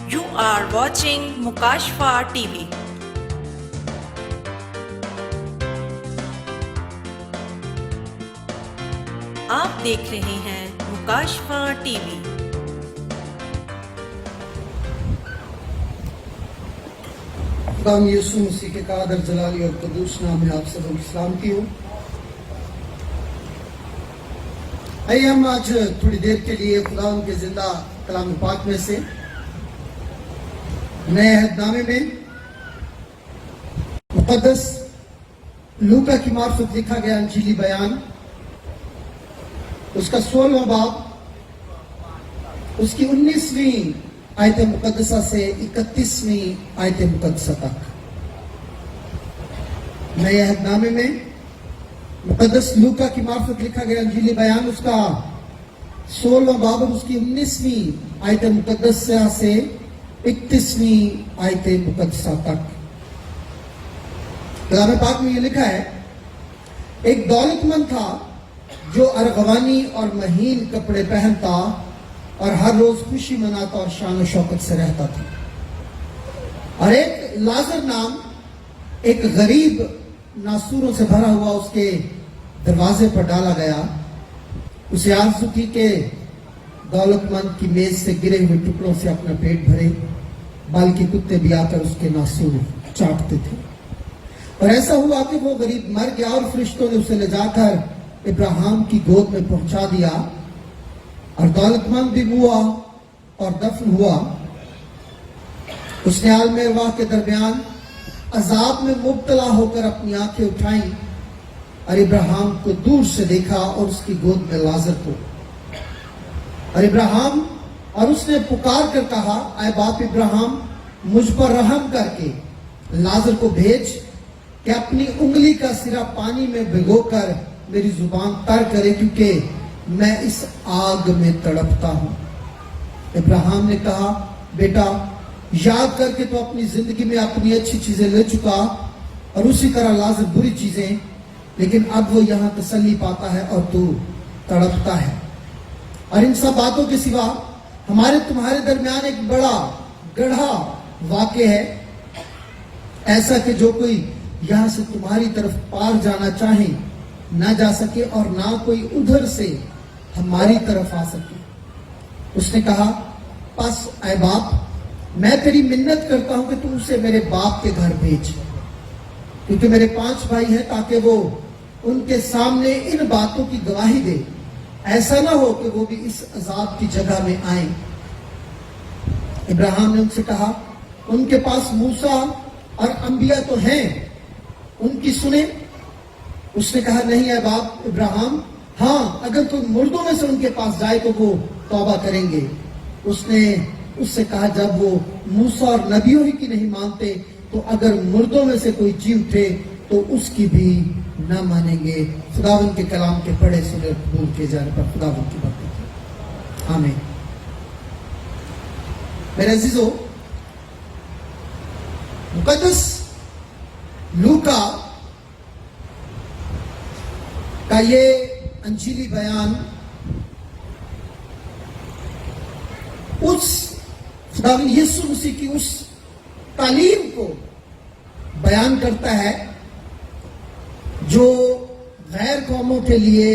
You are watching Mukashfa TV. आप देख रहे हैं मुकाशफा टीवी। खुदाम यीशु मसीह के कादर जलाली और कदूस नाम में आप सबको सलाम की हो। आइए हम आज थोड़ी देर के लिए खुदा के जिंदा कलाम पाक में से नए अहदनामे में मुक़द्दस लूका की मार्फत लिखा गया अंजीली बयान, उसका 16वां बाब, उसकी 19वीं आयत मुक़द्दसा से 31वीं आयत मुक़द्दसा तक। नए अहदनामे में मुक़द्दस लूका की मार्फत लिखा गया अंजीली बयान, उसका 16वां बाब, उसकी 19वीं आयत मुक़द्दसा से 31वीं आयत मुक़द्दसा तक। कलाम पाक में ये लिखा है, एक दौलतमंद था जो अरगवानी और महीन कपड़े पहनता और हर रोज खुशी मनाता और शान शौकत से रहता था। और एक लाजर नाम एक गरीब नासूरों से भरा हुआ उसके दरवाजे पर डाला गया। उसे आरज़ू थी कि दौलतमंद की मेज से गिरे हुए टुकड़ों से अपना पेट भरे, बल्कि कुत्ते भी आकर उसके नासूर चाटते थे। और ऐसा हुआ कि वो गरीब मर गया और फरिश्तों ने उसे ले जाकर इब्राहिम की गोद में पहुंचा दिया। और दौलतमंद भी हुआ और दफन हुआ। उसने आलम अरवाह के दरमियान अजाब में मुब्तला होकर अपनी आंखें उठाई और इब्राहिम को दूर से देखा और उसकी गोद में लाजर को। और इब्राहिम और उसने पुकार कर कहा, ऐ बाप इब्राहिम, मुझ पर रहम करके लाजर को भेज कि अपनी उंगली का सिरा पानी में भिगोकर मेरी जुबान तर करे, क्योंकि मैं इस आग में तड़पता हूं। इब्राहिम ने कहा, बेटा, याद करके तो अपनी जिंदगी में अपनी अच्छी चीजें ले चुका और उसी तरह लाजर बुरी चीजें, लेकिन अब वो यहां तसल्ली पाता है और तू तड़पता है। और इन सब बातों के सिवा हमारे तुम्हारे दरमियान एक बड़ा गढ़ा वाक़े है, ऐसा कि जो कोई यहां से तुम्हारी तरफ पार जाना चाहे ना जा सके और ना कोई उधर से हमारी तरफ आ सके। उसने कहा, बस ऐ बाप, मैं तेरी मिन्नत करता हूं कि तू उसे मेरे बाप के घर भेज, क्योंकि मेरे 5 भाई हैं, ताकि वो उनके सामने इन बातों की गवाही दे। ऐसा ना हो कि वो भी इस अजाब की जगह में आए। इब्राहिम ने उनसे कहा, उनके पास मूसा और अंबिया तो हैं, उनकी सुने। उसने कहा, नहीं है बाप इब्राहिम, हाँ, अगर तुम मुर्दों में से उनके पास जाए तो वो तौबा करेंगे। उसने उससे कहा, जब वो मूसा और नबियों ही की नहीं मानते तो अगर मुर्दों में से कोई जी उठे तो उसकी भी ना मानेंगे। खुदावंद के कलाम के पढ़े सुने कबूल किए जाने पर खुदावंद की बरकत। आमीन। मेरे अजीजों, मुक़द्दस लूका का ये अंजीली बयान उस खुदावंद यीशु मसीह की उस तालीम को बयान करता है जो गैर कौमों के लिए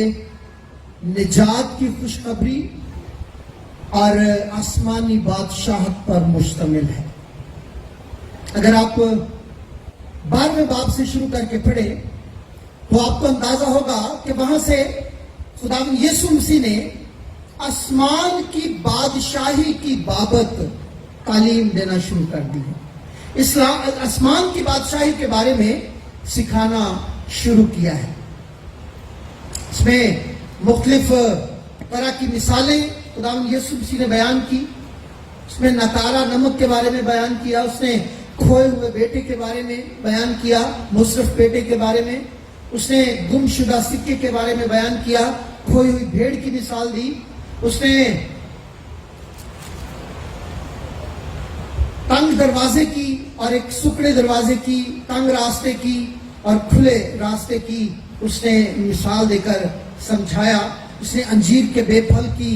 निजात की खुशखबरी और आसमानी बादशाहत पर मुश्तमिल है। अगर आप 12वें बाब से शुरू करके पढ़े तो आपको अंदाजा होगा कि वहां से खुदावंद यीशु मसीह ने आसमान की बादशाही की बाबत तालीम देना शुरू कर दी है। इस्लाम आसमान की बादशाही के बारे में सिखाना शुरू किया है। इसमें मुख्तलिफ तरह की मिसालें खुदावंद यीशु मसीह ने बयान की। उसमें नतारा नमक के बारे में बयान किया, उसने खोए हुए बेटे के बारे में बयान किया, मुसरफ बेटे के बारे में, उसने गुमशुदा सिक्के के बारे में बयान किया, खोई हुई भेड़ की मिसाल दी, उसने तंग दरवाजे की और एक सुकड़े दरवाजे की, तंग रास्ते की और खुले रास्ते की उसने मिसाल देकर समझाया। उसने अंजीर के बेफल की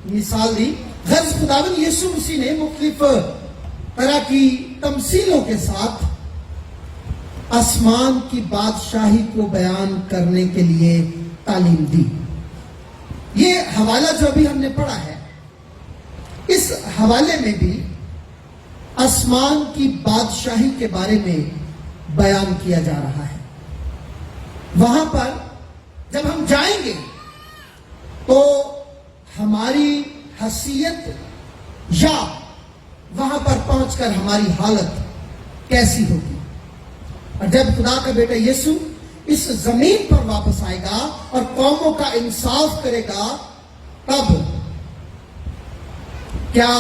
मिसाल दी। गर्ज खुदावंद यीशु मसीह ने मुख्तलिफ तरह की तमसीलों के साथ आसमान की बादशाही को बयान करने के लिए तालीम दी। ये हवाला जो अभी हमने पढ़ा है, इस हवाले में भी आसमान की बादशाही के बारे में बयान किया जा रहा है। वहां पर जब हम जाएंगे तो हमारी हैसियत या वहां पर पहुंचकर हमारी हालत कैसी होगी। और जब खुदा का बेटा यीशु इस जमीन पर वापस आएगा और कौमों का इंसाफ करेगा, तब क्या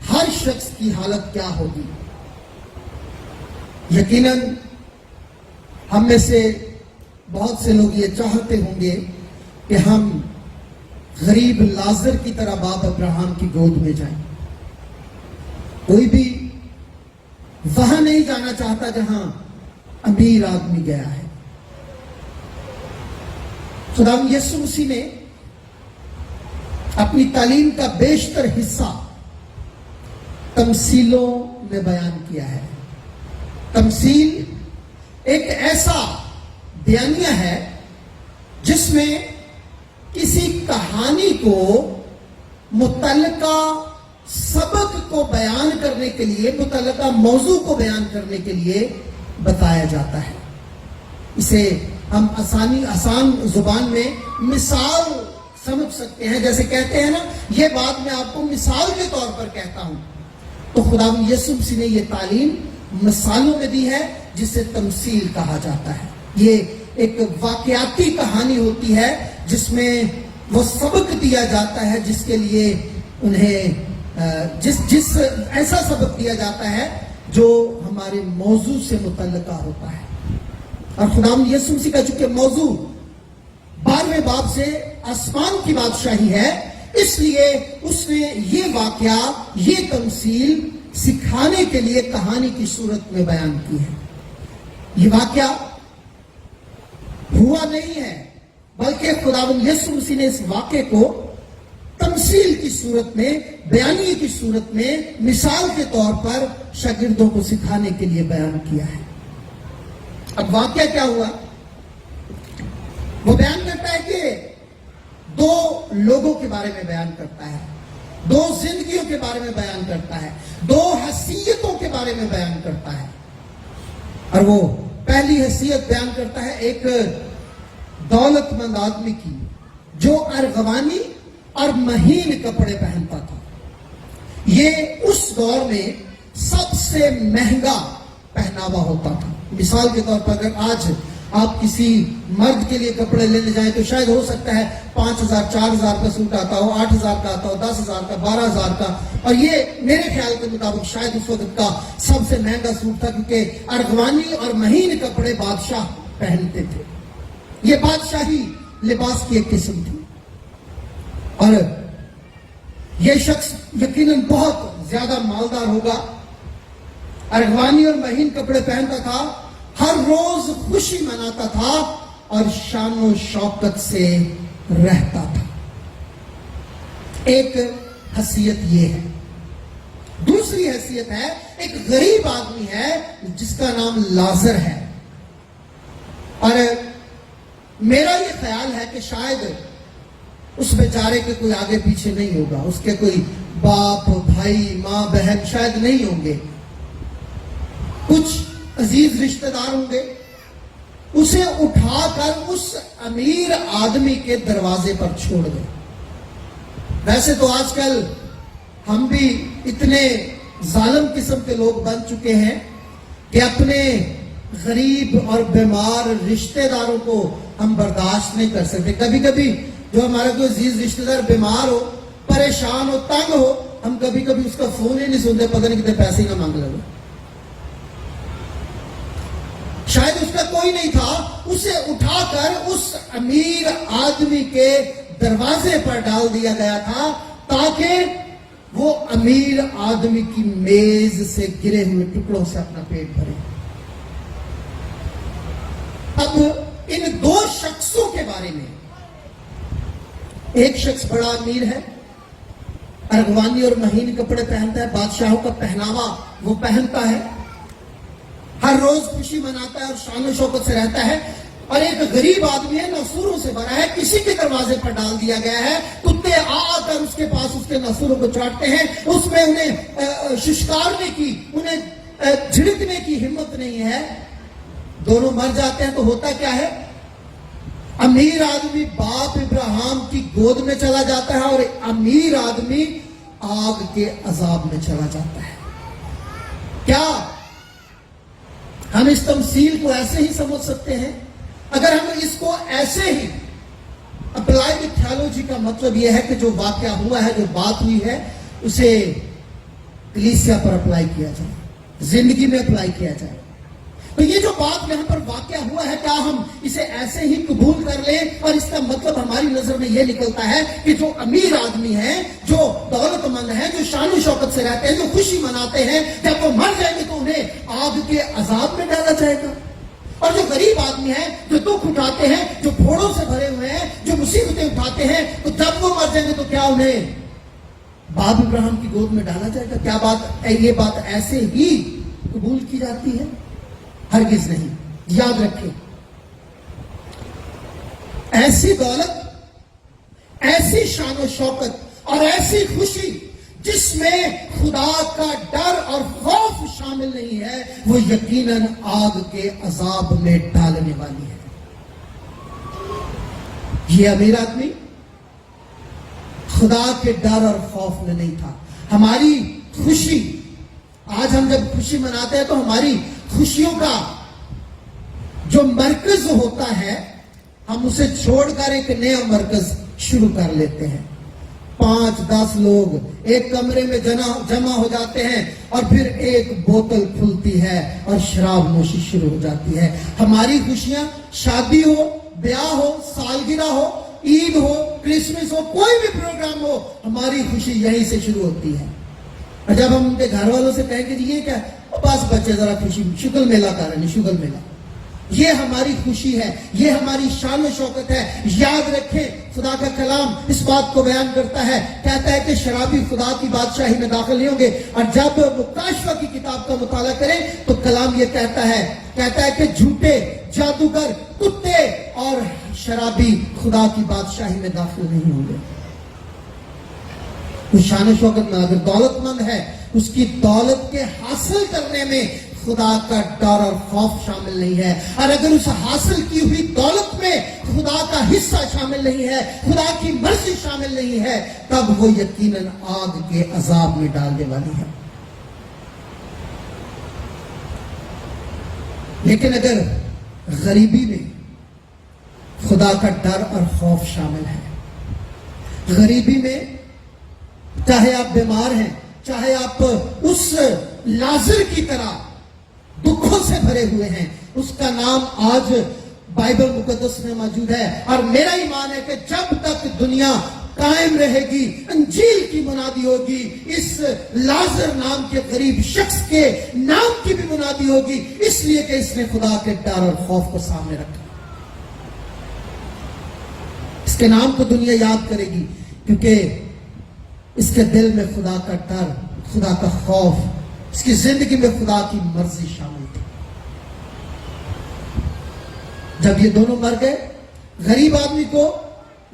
हर शख्स की हालत क्या होगी। यकीनन हम में से बहुत से लोग ये चाहते होंगे कि हम गरीब लाजर की तरह बाप अब्राहम की गोद में जाएं। कोई भी वहां नहीं जाना चाहता जहां अमीर आदमी गया है। खुदावंद यीशु मसीह ने अपनी तालीम का बेशतर हिस्सा तमसीलों में बयान किया है। तमसील एक ऐसा बयानिया है जिसमें किसी कहानी को मुतल्लिका सबक को बयान करने के लिए, मुतल्लिका मौजू को बयान करने के लिए बताया जाता है। इसे हम आसान जुबान में मिसाल समझ सकते हैं। जैसे कहते हैं ना, ये बात मैं आपको मिसाल के तौर पर कहता हूं। तो खुदावंद यीशु मसीह ने ये तालीम मिसालों में दी है, जिसे तमसील कहा जाता है। ये एक वाकयाती कहानी होती है जिसमें वो सबक दिया जाता है, जिसके लिए उन्हें जिस ऐसा सबक दिया जाता है जो हमारे मौजू से मुतल्लिका होता है। और खुदावंद यीशु मसीह का चूंकि मौजू 12वें बाब से आसमान की बादशाही है, इसलिए उसने ये वाकया, ये तमसील सिखाने के लिए कहानी की सूरत में बयान की है। ये वाकया हुआ नहीं है, बल्कि खुदावंद यीशु मसीह ने इस वाकये को तमसील की सूरत में, बयानिए की सूरत में, मिसाल के तौर पर शागिर्दों को सिखाने के लिए बयान किया है। अब वाकया क्या हुआ? वो बयान करता है कि दो लोगों के बारे में बयान करता है, दो जिंदगियों के बारे में बयान करता है, दो हैसियतों के बारे में बयान करता है। और वो पहली हैसियत बयान करता है एक दौलतमंद आदमी की, जो अर्गवानी और महीन कपड़े पहनता था। ये उस दौर में सबसे महंगा पहनावा होता था। मिसाल के तौर पर अगर आज आप किसी मर्द के लिए कपड़े लेने जाएं तो शायद हो सकता है 5,000 4,000 का सूट आता हो, 8,000 का आता हो, 10,000 का, 12,000 का। और ये मेरे ख्याल के मुताबिक शायद उस वक्त का सबसे महंगा सूट था, क्योंकि अर्गवानी और महीन कपड़े बादशाह पहनते थे। ये बादशाही लिबास की एक किस्म थी। और यह शख्स यकीनन बहुत ज्यादा मालदार होगा। अर्गवानी और महीन कपड़े पहनता था, हर रोज खुशी मनाता था और शानो शौकत से रहता था। एक हैसियत ये है। दूसरी हैसियत है, एक गरीब आदमी है जिसका नाम लाजर है। और मेरा ये ख्याल है कि शायद उस बेचारे के कोई आगे पीछे नहीं होगा, उसके कोई बाप, भाई, माँ, बहन शायद नहीं होंगे, कुछ अजीज रिश्तेदार होंगे। उसे उठाकर उस अमीर आदमी के दरवाजे पर छोड़ दे। वैसे तो आजकल हम भी इतने जालिम किस्म के लोग बन चुके हैं कि अपने गरीब और बीमार रिश्तेदारों को हम बर्दाश्त नहीं कर सकते। कभी कभी जो हमारा कोई अजीज रिश्तेदार बीमार हो, परेशान हो, तंग हो, हम कभी कभी उसका फोन ही नहीं सुनते, पता नहीं कितने पैसे ही ना मांग लगे। शायद उसका कोई नहीं था, उसे उठाकर उस अमीर आदमी के दरवाजे पर डाल दिया गया था, ताकि वो अमीर आदमी की मेज से गिरे हुए टुकड़ों से अपना पेट भरे। अब इन दो शख्सों के बारे में, एक शख्स बड़ा अमीर है अर्गवानी और महीन कपड़े पहनता है, बादशाहों का पहनावा वो पहनता है, हर रोज खुशी मनाता है और शान शौकत से रहता है। और एक गरीब आदमी है, नसूरों से भरा है, किसी के दरवाजे पर डाल दिया गया है, कुत्ते आकर उसके पास उसके नसूरों को चाटते हैं, उसमें उन्हें शिश्कारने की, उन्हें झिड़कने की हिम्मत नहीं है। दोनों मर जाते हैं तो होता क्या है, अमीर आदमी बाप इब्राहिम की गोद में चला जाता है और अमीर आदमी आग के अजाब में चला जाता है। क्या हम इस तमसील को ऐसे ही समझ सकते हैं? अगर हम इसको ऐसे ही अप्लाइड थियोलॉजी का मतलब यह है कि जो वाकया हुआ है, जो बात हुई है, उसे कलीसिया पर अप्लाई किया जाए, जिंदगी में अप्लाई किया जाए, तो ये जो बात यहां पर वाकया हुआ है, क्या हम इसे ऐसे ही कबूल कर लें? और इसका मतलब हमारी नजर में यह निकलता है कि जो अमीर आदमी है, जो दौलतमंद है, जो शान शौकत से रहते हैं, जो खुशी मनाते हैं, जब वो मर जाएंगे तो उन्हें आग के अजाब में डाला जाएगा। और जो गरीब आदमी है, जो दुख उठाते हैं, जो फोड़ों से भरे हुए हैं, जो मुसीबतें उठाते हैं, तो जब वो मर जाएंगे तो क्या उन्हें बाप इब्राहिम की गोद में डाला जाएगा? क्या बात ये बात ऐसे ही कबूल की जाती है? हरगिज नहीं। याद रखें, ऐसी दौलत, ऐसी शान और शौकत और ऐसी खुशी जिसमें खुदा का डर और खौफ शामिल नहीं है, वो यकीनन आग के अजाब में डालने वाली है। ये अमीर आदमी खुदा के डर और खौफ में नहीं था। हमारी खुशी, आज हम जब खुशी मनाते हैं तो हमारी खुशियों का जो मरकज होता है, हम उसे छोड़कर एक नया मरकज शुरू कर लेते हैं। 5-10 लोग एक कमरे में जमा हो जाते हैं और फिर एक बोतल खुलती है और शराब नोशी शुरू हो जाती है। हमारी खुशियां, शादी हो, ब्याह हो, सालगिरह हो, ईद हो, क्रिसमस हो, कोई भी प्रोग्राम हो, हमारी खुशी यहीं से शुरू होती है। और जब हम उनके घर वालों से कहेंगे जी ये क्या, बस बच्चे जरा खुशी शुक्र मेला कर रहे हैं, शुक्र मेला, ये हमारी खुशी है, ये हमारी शान शौकत है। याद रखें, खुदा का कलाम इस बात को बयान करता है, कहता है कि शराबी खुदा की बादशाही में दाखिल नहीं होंगे। और जब मुकाशवा की किताब का मुताला करें तो कलाम ये कहता है कि झूठे जादूगर, कुत्ते और शराबी खुदा की बादशाही में दाखिल नहीं होंगे। उस शान शौकत में अगर दौलतमंद है, उसकी दौलत के हासिल करने में खुदा का डर और खौफ शामिल नहीं है। और अगर उस हासिल की हुई दौलत में खुदा का हिस्सा शामिल नहीं है, खुदा की मर्जी शामिल नहीं है, तब वो यकीनन आग के अजाब में डालने वाली है। लेकिन अगर गरीबी में खुदा का डर और खौफ शामिल है, गरीबी में चाहे आप बीमार हैं, चाहे आप उस लाजर की तरह दुखों से भरे हुए हैं, उसका नाम आज बाइबल मुकद्दस में मौजूद है। और मेरा ईमान है कि जब तक दुनिया कायम रहेगी, अंजील की मुनादी होगी, इस लाजर नाम के गरीब शख्स के नाम की भी मुनादी होगी, इसलिए कि इसने खुदा के डर और खौफ को सामने रखा। इसके नाम को दुनिया याद करेगी क्योंकि इसके दिल में खुदा का डर, खुदा का खौफ, इसकी जिंदगी में खुदा की मर्जी शामिल थी। जब ये दोनों मर गए, गरीब आदमी को,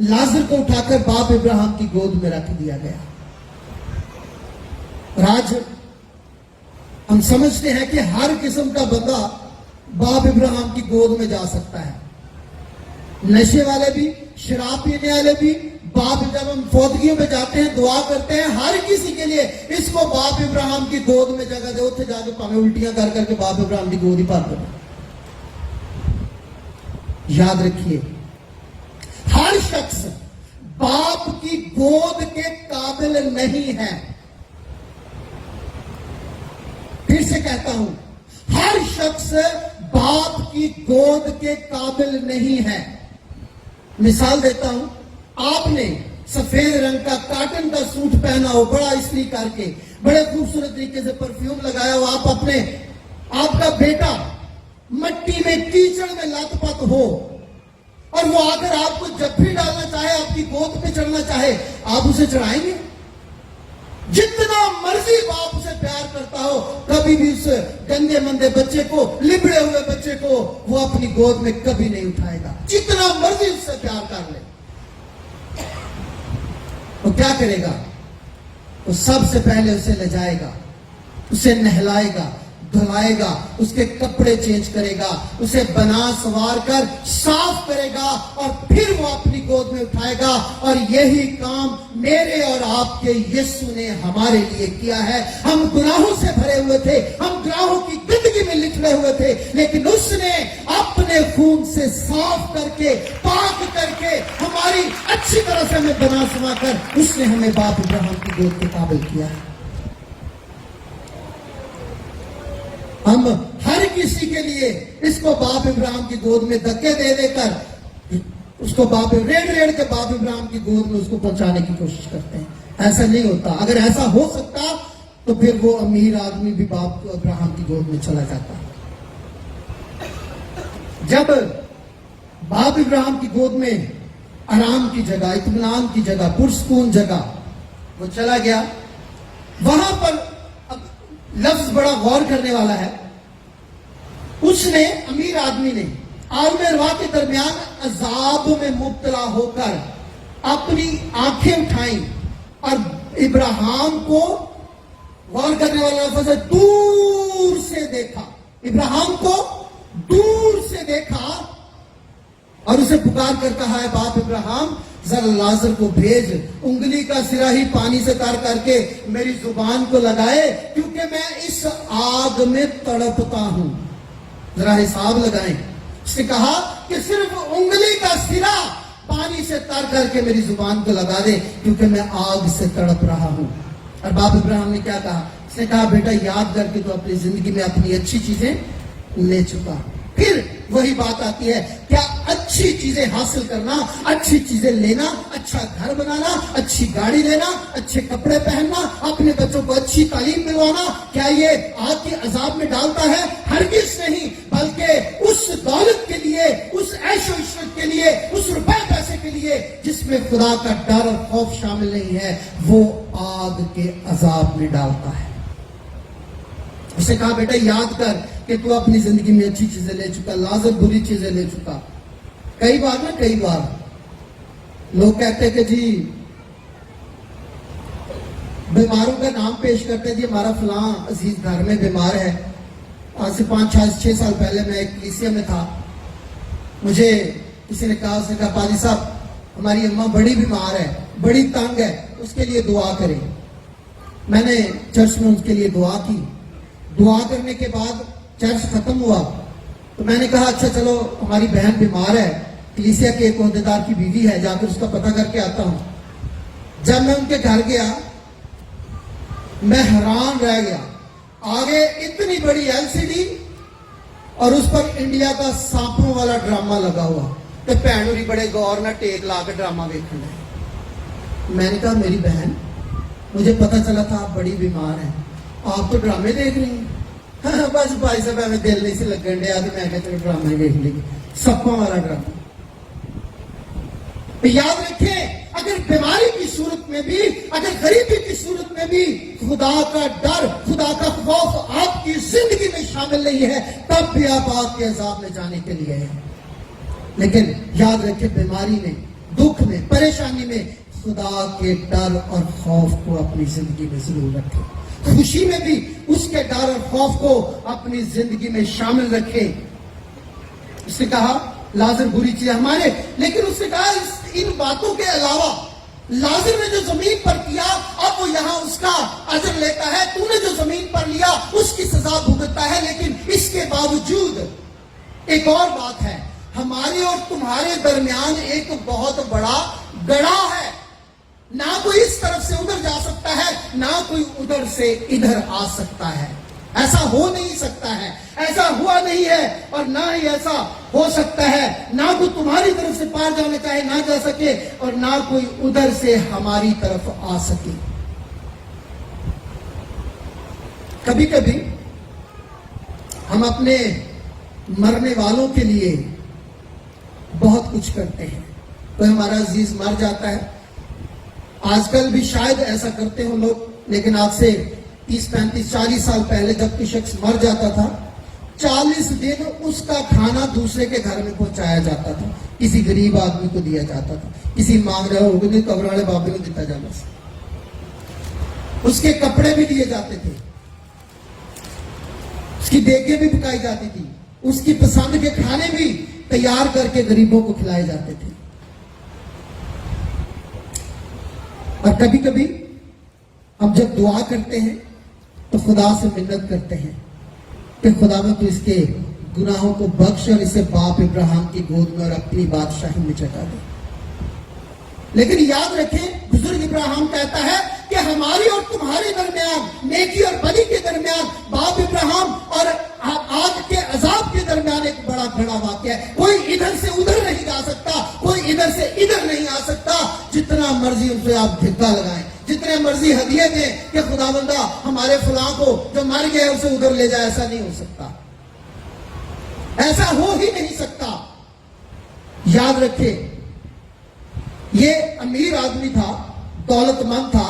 लाजर को उठाकर बाप इब्राहिम की गोद में रख दिया गया। और आज हम समझते हैं कि हर किस्म का बंदा बाप इब्राहिम की गोद में जा सकता है। नशे वाले भी, शराब पीने वाले भी, बाप, जब हम फौतगियों में जाते हैं, दुआ करते हैं हर किसी के लिए, इसको बाप इब्राहिम की गोद में जगह दे, उठे जाके पावे उल्टियां कर करके बाप इब्राहिम की गोद ही पार करो। याद रखिए, हर शख्स बाप की गोद के काबिल नहीं है। फिर से कहता हूं, हर शख्स बाप की गोद के काबिल नहीं है। मिसाल देता हूं, आपने सफेद रंग का काटन का सूट पहना हो, बड़ा इस्त्री करके, बड़े खूबसूरत तरीके से परफ्यूम लगाया हो, आपका बेटा मट्टी में, कीचड़ में लथपथ हो, और वो आकर आपको जब भी डालना चाहे, आपकी गोद पे चढ़ना चाहे, आप उसे चढ़ाएंगे? मर्जी बाप उसे प्यार करता हो, कभी भी उस गंदे मंदे बच्चे को, लिबड़े हुए बच्चे को वो अपनी गोद में कभी नहीं उठाएगा, जितना मर्जी उससे प्यार कर ले। वो क्या करेगा? वो सबसे पहले उसे ले जाएगा, उसे नहलाएगा, धुलाएगा, उसके कपड़े चेंज करेगा, उसे बना संवार कर साफ करेगा और फिर वो अपनी गोद में उठाएगा। और यही काम मेरे और आपके यीशु ने हमारे लिए किया है। हम गुनाहों से भरे हुए थे, हम गुनाहों की गंदगी में लिखले हुए थे, लेकिन उसने अपने खून से साफ करके, पाक करके, हमारी अच्छी तरह से हमें बना संवार कर उसने हमें बाप इब्राहिम की गोद के काबिल किया है। हम हर किसी के लिए इसको बाप इब्राहिम की गोद में धक्के दे देकर उसको रेड़ के बाप इब्राहिम की गोद में उसको पहुंचाने की कोशिश करते हैं। ऐसा नहीं होता। अगर ऐसा हो सकता तो फिर वो अमीर आदमी भी बाप इब्राहिम की गोद में चला जाता। जब बाप इब्राहिम की गोद में आराम की जगह, इत्मीनान की जगह, पुरसकून जगह वो चला गया, वहां पर लफ्ज बड़ा गौर करने वाला है। उसने, अमीर आदमी ने आलम अरवाह के दरमियान अजाब में मुब्तला होकर अपनी आंखें उठाई और इब्राहिम को, गौर करने वाला लफ्ज है, दूर से देखा। इब्राहिम को दूर से देखा और उसे पुकार कर कहा है, बाप इब्राहिम जरा लाजर को भेज, उंगली का सिरा ही पानी से तार करके मेरी जुबान को लगाए, क्योंकि मैं इस आग में तड़पता हूं। जरा हिसाब लगाएं। उसने कहा कि सिर्फ उंगली का सिरा पानी से तार करके मेरी जुबान को लगा दे, क्योंकि मैं आग से तड़प रहा हूं। और बाप इब्राहिम ने क्या कहा? उसने कहा, बेटा याद करके तो अपनी जिंदगी में अपनी अच्छी चीजें ले चुका। फिर वही बात आती है, क्या अच्छी चीजें हासिल करना, अच्छी चीजें लेना, अच्छा घर बनाना, अच्छी गाड़ी लेना, अच्छे कपड़े पहनना, अपने बच्चों को अच्छी तालीम दिलवाना, क्या ये आग के अजाब में डालता है? हरगिज़ नहीं, बल्कि उस दौलत के लिए, उस ऐशो इशरत के लिए, उस रुपए पैसे के लिए जिसमें खुदा का डर और खौफ शामिल नहीं है, वो आग के अजाब में डालता है। उसने कहा, बेटा याद कर कि तू अपनी जिंदगी में अच्छी चीजें ले चुका, लाजर बुरी चीजें ले चुका। कई बार लोग कहते हैं कि जी बीमारों का नाम पेश करते हैं, जी हमारा फलां अजीज घर में बीमार है। आज से 5-6 साल पहले मैं एक कलीसिया में था, मुझे किसी ने कहा, उसने कहा, पाजी साहब हमारी अम्मा बड़ी बीमार है, बड़ी तंग है, उसके लिए दुआ करें। मैंने चर्च में उसके लिए दुआ की। दुआ करने के बाद चर्च खत्म हुआ तो मैंने कहा, अच्छा चलो हमारी बहन बीमार है, कलीसिया के एक ओहदेदार की बीवी है, जाकर उसका पता करके आता हूं। जब मैं उनके घर गया, मैं हैरान रह गया। आगे इतनी बड़ी एलसीडी और उस पर इंडिया का सांपों वाला ड्रामा लगा हुआ, तो भैन होरी बड़े गौर ना टेक ला के ड्रामा देखना। मैंने कहा, मेरी बहन, मुझे पता चला था आप बड़ी बीमार हैं, आप तो ड्रामे देख रही हैं। हाँ, बस भाई साहब हमें दिल नहीं से लगन दिया, मैं क्या चलो ड्रामा देख लेंगे, सप्पा वाला ड्रामा। याद रखें, अगर बीमारी की सूरत में भी, अगर गरीबी की सूरत में भी खुदा का डर, खुदा का खौफ आपकी जिंदगी में शामिल नहीं है, तब भी आप आग के अजाब में जाने के लिए हैं। लेकिन याद रखें, बीमारी में, दुख में, परेशानी में खुदा के डर और खौफ को अपनी जिंदगी में जरूर रखें। खुशी में भी उसके डर और खौफ को अपनी जिंदगी में शामिल रखें। उसने कहा, लाजर बुरी चीज हमारे, लेकिन उसने कहा इन बातों के अलावा लाजर ने जो जमीन पर किया, अब वो यहां उसका अजर लेता है। तूने जो जमीन पर लिया उसकी सजा भुगतता है, लेकिन इसके बावजूद एक और बात है, हमारे और तुम्हारे दरमियान एक बहुत बड़ा गड़ा है। ना कोई इस तरफ से उधर जा सकता है, ना कोई उधर से इधर आ सकता है। ऐसा हो नहीं सकता है, ऐसा हुआ नहीं है, और ना ही ऐसा हो सकता है। ना कोई तुम्हारी तरफ से पार जाना चाहे ना जा सके, और ना कोई उधर से हमारी तरफ आ सके। कभी कभी हम अपने मरने वालों के लिए बहुत कुछ करते हैं। कोई हमारा अजीज मर जाता है, आजकल भी शायद ऐसा करते हो लोग, लेकिन आज से 30-35-40 साल पहले जब कोई शख्स मर जाता था, 40 दिन उसका खाना दूसरे के घर में पहुंचाया जाता था, किसी गरीब आदमी को दिया जाता था, किसी मांग रहे हो कब्र वाले बाबे को दिया जाता था, उसके कपड़े भी दिए जाते थे, उसकी देखें भी पकाई जाती थी, उसकी पसंद के खाने भी तैयार करके गरीबों को खिलाए जाते थे। और कभी कभी हम जब दुआ करते हैं तो खुदा से मिन्नत करते हैं कि खुदा में तो इसके गुनाहों को बख्श और इसे बाप इब्राहिम की गोद में और अपनी बादशाही में जगा दे। लेकिन याद रखें, बुजुर्ग इब्राहिम कहता है कि हमारी और तुम्हारे दरमियान, नेकी और बदी के दरमियान, बाप इब्राहिम और आग के अजाब के दरमियान एक बड़ा खड़ा वाक्य है। कोई इधर से उधर नहीं जा सकता, कोई इधर से इधर नहीं आ सकता। जितना मर्जी उनसे आप धिक्का लगाएं, जितने मर्जी हदिये दें कि खुदावंदा हमारे फलां को जो मर गया है उसे उधर ले जाए, ऐसा नहीं हो सकता, ऐसा हो ही नहीं सकता। याद रखें, ये अमीर आदमी था, दौलतमंद था,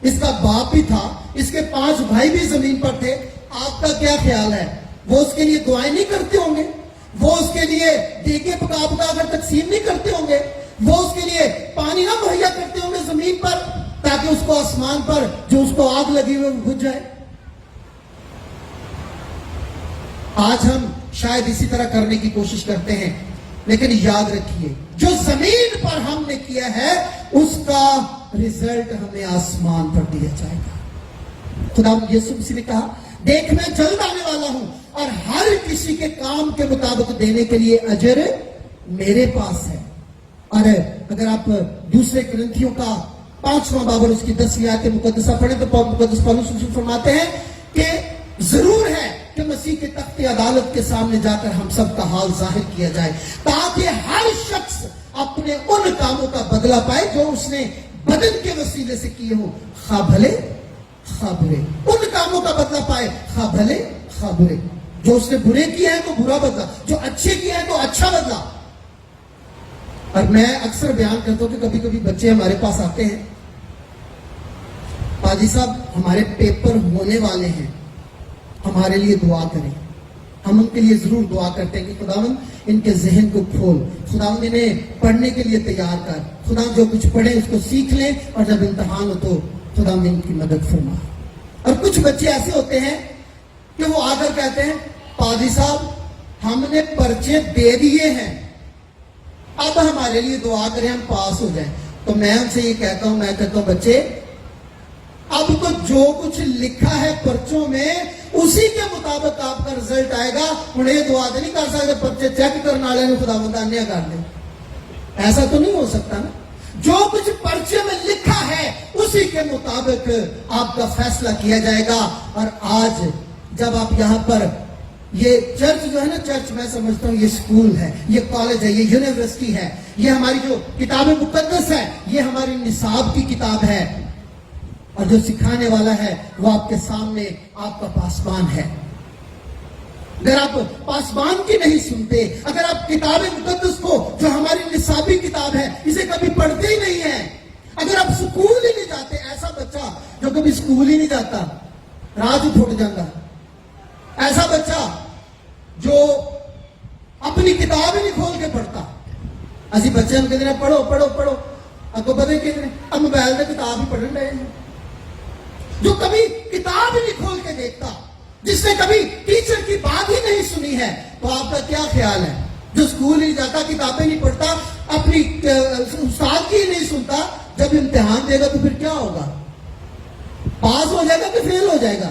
इसका बाप भी था, इसके 5 भाई भी जमीन पर थे। आपका क्या ख्याल है, वो उसके लिए दुआएं नहीं करते होंगे? वो उसके लिए देके पका पका कर तकसीम नहीं करते होंगे? वो उसके लिए पानी ना मुहैया करते होंगे जमीन पर, ताकि उसको आसमान पर जो उसको आग लगी हुई बुझ जाए? आज हम शायद इसी तरह करने की कोशिश करते हैं, लेकिन याद रखिए, जो जमीन पर हमने किया है उसका रिजल्ट हमें आसमान पर दिया जाएगा। खुदा यीशु मसीह ने कहा, देख मैं जल्द आने वाला हूं और हर किसी के काम के मुताबिक देने के लिए अजर मेरे पास है। और अगर आप दूसरे ग्रंथियों का 5वां बाब और उसकी 10वीं आयत मुकद्दसा पढ़े तो मुकद्दस पौलुस फरमाते हैं कि जरूर है कि मसीह के तख्ते अदालत के सामने जाकर हम सब का हाल जाहिर किया जाए, ताकि हर शख्स अपने उन कामों का बदला पाए जो उसने बदन के वसीले से किए हो, खा भले खा बुरे। उन कामों का बदला पाए, खा भले खा बुरे। जो उसने बुरे किए हैं तो बुरा बदला, जो अच्छे किए हैं तो अच्छा बदला। और मैं अक्सर बयान करता हूं कि कभी कभी बच्चे हमारे पास आते हैं, पाजी साहब हमारे पेपर होने वाले हैं, हमारे लिए दुआ करें। हम उनके लिए जरूर दुआ करते हैं कि खुदावंद इनके जहन को खोल, खुदावंद इन्हें पढ़ने के लिए तैयार कर, खुदा जो कुछ पढ़े उसको सीख लें, और जब इम्तिहान हो तो खुदावंद इनकी मदद फरमा। और कुछ बच्चे ऐसे होते हैं कि वो आकर कहते हैं, पादी साहब हमने पर्चे दे दिए हैं, अब हमारे लिए दुआ करें हम पास हो जाएं। तो मैं उनसे ये कहता हूं, मैं कहता हूं बच्चे अब तो जो कुछ लिखा है पर्चों में उसी के मुताबिक आपका रिजल्ट आएगा। उन्हें दुआ नहीं कर सकते, पर्चे चेक करने वाले ने खुदावंद अन्य कर दे, ऐसा तो नहीं हो सकता ना। जो कुछ पर्चे में लिखा है उसी के मुताबिक आपका फैसला किया जाएगा। और आज जब आप यहाँ पर, ये चर्च जो है ना, चर्च मैं समझता हूँ ये स्कूल है, ये कॉलेज है, ये यूनिवर्सिटी है, ये हमारी जो किताब मुकद्दस है, ये हमारी निसाब की किताब है, और जो सिखाने वाला है वो आपके सामने आपका पासबान है। अगर आप पासबान की नहीं सुनते, अगर आप किताब मुकद्दस को जो हमारी निसाबी किताब है इसे कभी पढ़ते ही नहीं है, अगर आप स्कूल ही नहीं जाते, ऐसा बच्चा जो कभी स्कूल ही नहीं जाता राज फुट जाता, ऐसा बच्चा जो अपनी किताब ही नहीं खोल के पढ़ता। असि बच्चे हम कहते हैं पढ़ो पढ़ो पढ़ो, आपको पता है कितने अब मोबाइल में किताब ही पढ़ने रहे हैं। जो कभी किताब ही नहीं खोल के देखता, जिसने कभी टीचर की बात ही नहीं सुनी है, तो आपका क्या ख्याल है? जो स्कूल नहीं जाता, किताबें नहीं पढ़ता, अपनी उस्ताद की नहीं सुनता, जब इम्तिहान देगा तो फिर क्या होगा? पास हो जाएगा कि फेल हो जाएगा?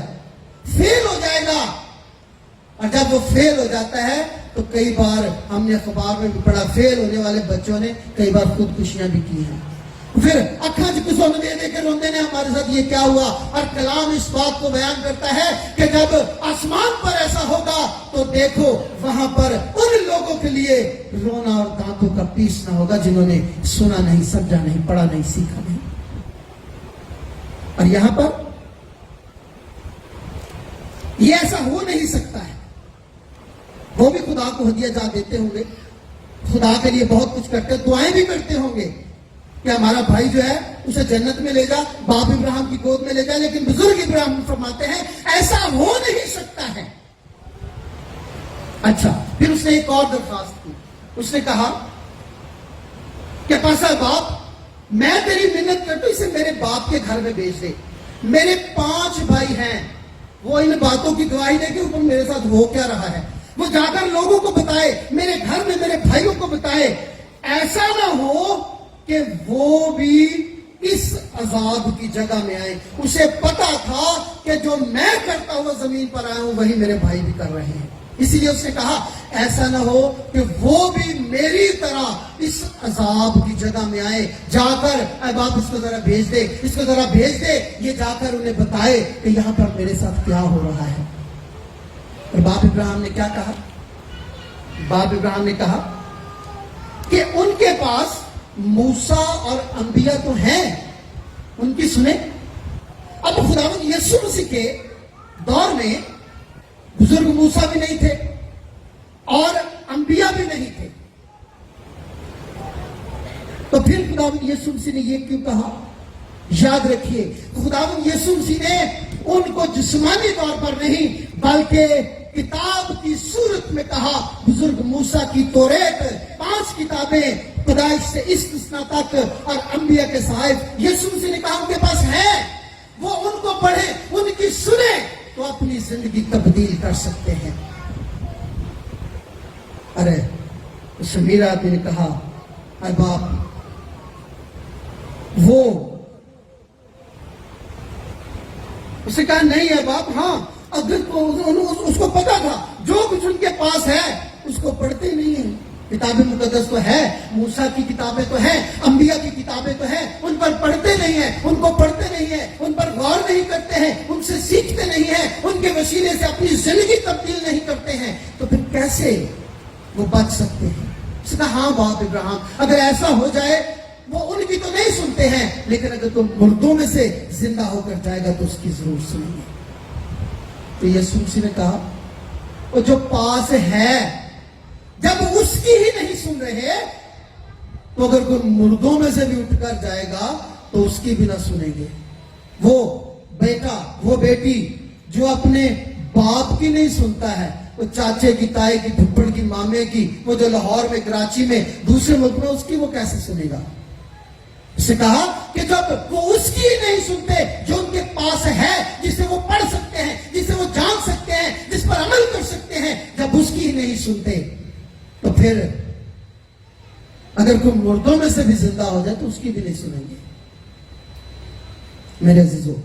फेल हो जाएगा। और जब वो फेल हो जाता है तो कई बार हमने अखबार में भी पढ़ा, फेल होने वाले बच्चों ने कई बार खुदकुशियां भी की हैं। फिर अखा किसों ने दे के रोंदे ने हमारे साथ ये क्या हुआ। और कलाम इस बात को बयान करता है कि जब आसमान पर ऐसा होगा तो देखो वहां पर उन लोगों के लिए रोना और दांतों का पीसना होगा जिन्होंने सुना नहीं, समझा नहीं, पढ़ा नहीं, सीखा नहीं। और यहां पर ये ऐसा हो नहीं सकता है। वो भी खुदा को हदिया जा देते होंगे, खुदा के लिए बहुत कुछ करते, दुआएं भी करते होंगे, کہ ہمارا بھائی جو ہے اسے جنت میں لے جا، باپ ابراہیم کی گود میں لے جا، لیکن بزرگ ابراہیم فرماتے ہیں ایسا ہو نہیں سکتا ہے۔ اچھا، پھر اس نے ایک اور درخواست کی، اس نے کہا کہ پاسا باپ، میں تیری منت کرتا ہوں، اسے میرے باپ کے گھر میں بھیج دے، میرے 5 بھائی ہیں، وہ ان باتوں کی گواہی دے کہ اوپر میرے ساتھ ہو کیا رہا ہے، وہ جا کر لوگوں کو بتائے، میرے گھر میں میرے بھائیوں کو بتائے، ایسا نہ ہو کہ وہ بھی اس عذاب کی جگہ میں آئے۔ اسے پتا تھا کہ جو میں کرتا ہوا زمین پر آیا ہوں وہی میرے بھائی بھی کر رہے ہیں، اسی لیے اس نے کہا ایسا نہ ہو کہ وہ بھی میری طرح اس عذاب کی جگہ میں آئے۔ جا کر اے باپ اس کو ذرا بھیج دے، اس کو ذرا بھیج دے، یہ جا کر انہیں بتائے کہ یہاں پر میرے ساتھ کیا ہو رہا ہے۔ اور باپ ابراہیم نے کیا کہا؟ باپ ابراہیم نے کہا کہ ان کے پاس موسیٰ اور انبیاء تو ہیں، ان کی سنیں۔ اب خداوند یسوع مسیح کے دور میں بزرگ موسیٰ بھی نہیں تھے اور انبیاء بھی نہیں تھے، تو پھر خداوند یسوع مسیح نے یہ کیوں کہا؟ یاد رکھیے، خداوند یسوع مسیح نے ان کو جسمانی طور پر نہیں بلکہ کتاب کی صورت میں کہا۔ بزرگ موسیٰ کی توریت 5 کتابیں پیدائش سے استثنا تک اور انبیاء کے صحائف یسوع مسیح نے کہا ان کے پاس ہے، وہ ان کو پڑھیں، ان کی سنیں تو اپنی زندگی تبدیل کر سکتے ہیں۔ ارے اس امیر آدمی نے کہا اے باپ، وہ اسے کہا نہیں ہے باپ، ہاں اگر اس کو پتا تھا جو کچھ ان کے پاس ہے اس کو پڑھتے نہیں ہیں۔ کتاب مقدس تو ہے، موسیٰ کی کتابیں تو ہیں، انبیاء کی کتابیں تو ہیں، ان پر پڑھتے نہیں ہیں، ان کو پڑھتے نہیں ہیں، ان پر غور نہیں کرتے ہیں، ان سے سیکھتے نہیں ہیں، ان کے وسیلے سے اپنی زندگی تبدیل نہیں کرتے ہیں، تو پھر کیسے وہ بچ سکتے ہیں؟ اس نے کہا ہاں باپ ابراہیم، اگر ایسا ہو جائے، وہ ان کی تو نہیں سنتے ہیں، لیکن اگر تم مردوں میں سے زندہ ہو کر جائے گا تو اس کی ضرور سنیں گے۔ تو یسوع مسیح نے کہا وہ جو پاس ہے، جب اس کی ہی نہیں سن رہے تو اگر کوئی مردوں میں سے بھی اٹھ کر جائے گا تو اس کی بھی نہ سنیں گے۔ وہ بیٹا، وہ بیٹی جو اپنے باپ کی نہیں سنتا ہے، وہ چاچے کی، تائے کی، پھپھڑ کی، مامے کی، وہ جو لاہور میں، کراچی میں، دوسرے ملک میں، اس کی وہ کیسے سنے گا؟ اس نے کہا کہ جب وہ اس کی نہیں سنتے جو ان کے پاس ہے، جسے وہ پڑھ سکتے ہیں، جسے وہ جان سکتے ہیں، جس پر عمل کر سکتے ہیں، جب اس کی نہیں سنتے تو پھر اگر کوئی مردوں میں سے بھی زندہ ہو جائے تو اس کی بھی نہیں سنیں گے۔ میرے عزیزو،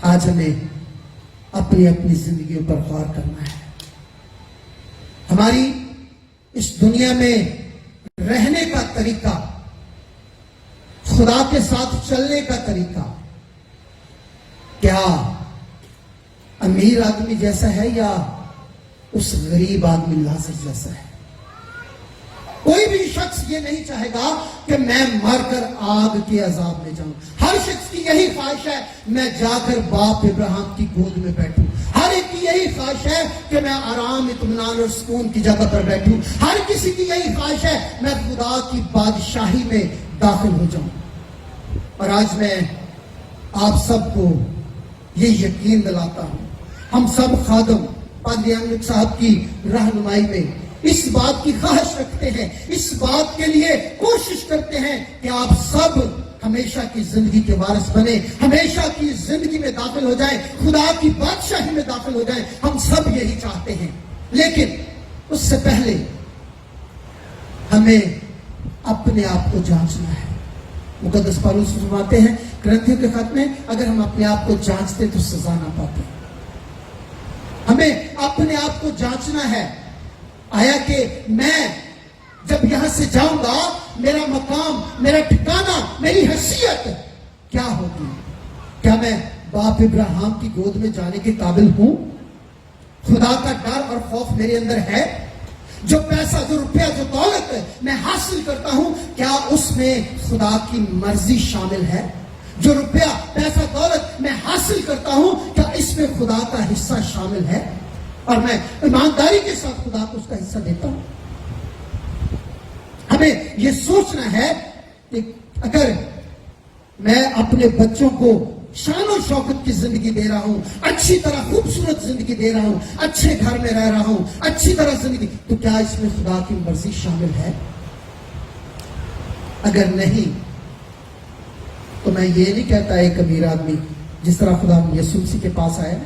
آج ہمیں اپنی اپنی زندگیوں پر غور کرنا ہے۔ ہماری اس دنیا میں رہنے کا طریقہ، خدا کے ساتھ چلنے کا طریقہ کیا امیر آدمی جیسا ہے یا اس غریب آدمی لازر جیسا ہے؟ کوئی بھی شخص یہ نہیں چاہے گا کہ میں مر کر آگ کے عذاب میں جاؤں۔ ہر شخص کی یہی خواہش ہے میں جا کر باپ ابراہیم کی گود میں بیٹھوں۔ ہر ایک کی یہی خواہش ہے کہ میں آرام، اطمینان اور سکون کی جگہ پر بیٹھوں۔ ہر کسی کی یہی خواہش ہے میں خدا کی بادشاہی میں داخل ہو جاؤں۔ اور آج میں آپ سب کو یہ یقین دلاتا ہوں، ہم سب خادم پادری امجد صاحب کی رہنمائی میں اس بات کی خواہش رکھتے ہیں، اس بات کے لیے کوشش کرتے ہیں کہ آپ سب ہمیشہ کی زندگی کے وارث بنے، ہمیشہ کی زندگی میں داخل ہو جائیں، خدا کی بادشاہی میں داخل ہو جائیں۔ ہم سب یہی چاہتے ہیں، لیکن اس سے پہلے ہمیں اپنے آپ کو جانچنا ہے۔ مقدس پالوس فرماتے ہیں کرنتھیوں کے خط میں، اگر ہم اپنے آپ کو جانچتے تو سزا نہ پاتے۔ ہمیں اپنے آپ کو جانچنا ہے، آیا کہ میں جب یہاں سے جاؤں گا میرا مقام، میرا ٹھکانہ، میری حیثیت کیا ہوگی؟ کیا میں باپ ابراہیم کی گود میں جانے کے قابل ہوں؟ خدا کا ڈر اور خوف میرے اندر ہے؟ جو پیسہ، جو روپیہ، جو دولت میں حاصل کرتا ہوں، کیا اس میں خدا کی مرضی شامل ہے؟ جو روپیہ، پیسہ، دولت میں حاصل کرتا ہوں، کیا اس میں خدا کا حصہ شامل ہے؟ اور میں ایمانداری کے ساتھ خدا کو اس کا حصہ دیتا ہوں؟ ہمیں یہ سوچنا ہے کہ اگر میں اپنے بچوں کو شان و شوکت کی زندگی دے رہا ہوں، اچھی طرح خوبصورت زندگی دے رہا ہوں، اچھے گھر میں رہ رہا ہوں، اچھی طرح زندگی، تو کیا اس میں خدا کی مرضی شامل ہے؟ اگر نہیں تو میں یہ نہیں کہتا ایک امیر آدمی جس طرح خدا یسوع مسیح کے پاس آیا،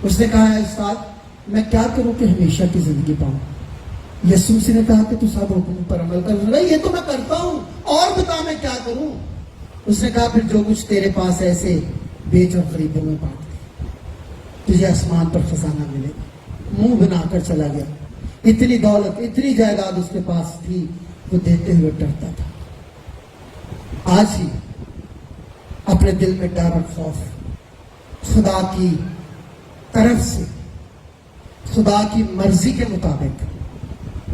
اس نے کہا ہے استاد میں کیا کروں کہ ہمیشہ کی زندگی پاؤں؟ یسوع مسیح نے کہا کہ تو سب حکم پر عمل کر، یہ تو میں کرتا ہوں، اور بتا میں کیا کروں؟ اس نے کہا پھر جو کچھ تیرے پاس ایسے بیچ اور غریبوں میں بانٹ دے، تجھے آسمان پر خزانہ ملے گا۔ منہ بنا کر چلا گیا۔ اتنی دولت، اتنی جائیداد اس کے پاس تھی، وہ دیتے ہوئے ڈرتا تھا۔ آج ہی اپنے دل میں ڈر اور خوف خدا کی طرف سے، خدا کی مرضی کے مطابق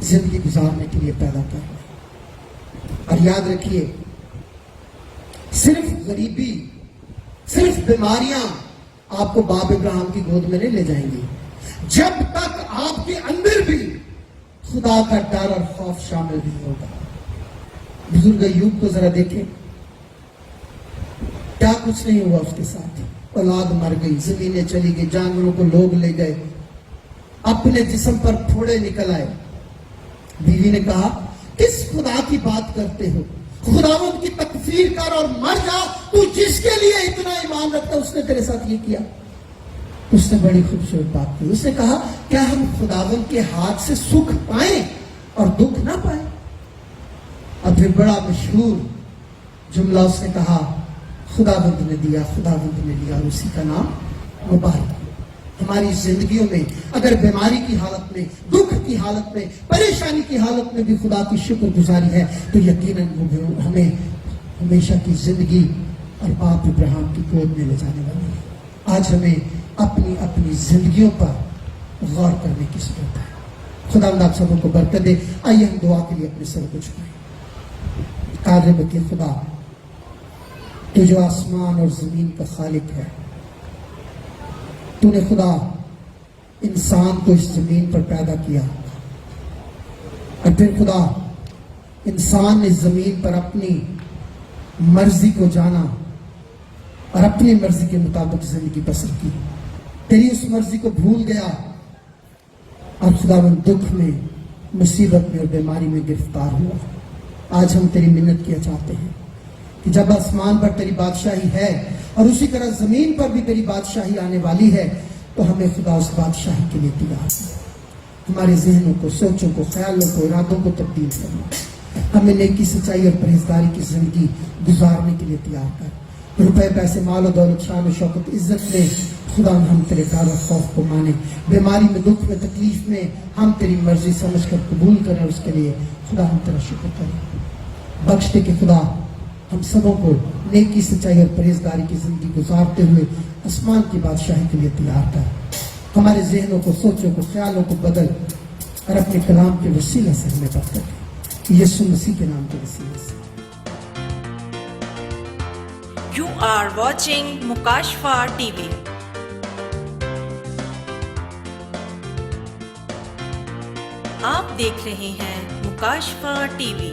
زندگی گزارنے کے لیے پیدا کر رہے ہیں۔ اور یاد رکھیے، صرف غریبی، صرف بیماریاں آپ کو باپ ابراہیم کی گود میں نہیں لے جائیں گی، جب تک آپ کے اندر بھی خدا کا ڈر اور خوف شامل نہیں ہوگا۔ بزرگ ایوب کو ذرا دیکھیں، کیا کچھ نہیں ہوا اس کے ساتھ، اولاد مر گئی، زمینیں چلی گئی، جانوروں کو لوگ لے گئے، اپنے جسم پر پھوڑے نکل آئے۔ بیوی نے کہا کس خدا کی بات کرتے ہو؟ خداوند کی تکفیر کر اور مر جا، تو جس کے لیے اتنا ایمان رکھتا اس نے تیرے ساتھ یہ کیا۔ اس نے بڑی خوبصورت بات کی، اس نے کہا کیا ہم خداوند کے ہاتھ سے سکھ پائیں اور دکھ نہ پائیں؟ اور پھر بڑا مشہور جملہ اس نے کہا، خداوند نے دیا، خداوند نے لیا، اور اسی کا نام مبارک۔ ہماری زندگیوں میں اگر بیماری کی حالت میں، دکھ کی حالت میں، پریشانی کی حالت میں بھی خدا کی شکر گزاری ہے تو یقیناً ہمیں ہمیشہ کی زندگی اور باپ ابراہیم کی گود میں لے جانے والی ہے۔ آج ہمیں اپنی اپنی زندگیوں پر غور کرنے کی ضرورت ہے۔ خداوند آپ سبوں کو برکت دے۔ آئیے ہم دعا کے لیے اپنے سر کو جھکائیں۔ قادر مطیع خدا، تو جو آسمان اور زمین کا خالق ہے، تو نے خدا انسان کو اس زمین پر پیدا کیا، اور پھر خدا انسان نے زمین پر اپنی مرضی کو جانا اور اپنی مرضی کے مطابق زندگی بسر کی، تیری اس مرضی کو بھول گیا اور خداوند دکھ میں، مصیبت میں اور بیماری میں گرفتار ہوا۔ آج ہم تیری منت کیا چاہتے ہیں کہ جب آسمان پر تیری بادشاہی ہے اور اسی طرح زمین پر بھی تیری بادشاہی آنے والی ہے، تو ہمیں خدا اس بادشاہی کے لیے تیار کر، ہمارے ذہنوں کو، سوچوں کو، خیالوں کو، ارادوں کو تبدیل کرنا، ہمیں نیکی، سچائی اور پرہیزگاری کی زندگی گزارنے کے لیے تیار کر۔ روپے، پیسے، مال و دولت، شان و شوکت، عزت میں خدا ہم تیرے ڈر و خوف کو مانیں، بیماری میں، دکھ میں، تکلیف میں ہم تیری مرضی سمجھ کر قبول کریں، اور اس کے لیے خدا ہم تیرا شکر کریں۔ بخش دے کہ خدا ہم سبوں کو نیکی، سچائی اور پرہیزگاری کی زندگی گزارتے ہوئے آسمان کی بادشاہی کے لیے تیار کر۔ ہمارے ذہنوں کو، سوچوں کو، خیالوں کو بدل، اور اپنے کلام کے وسیلے سے ہمیں برکت دے، یسوع مسیح کے نام کے وسیلے سے۔ You are watching Mukashfa TV. آپ دیکھ رہے ہیں مکاشفہ ٹی وی۔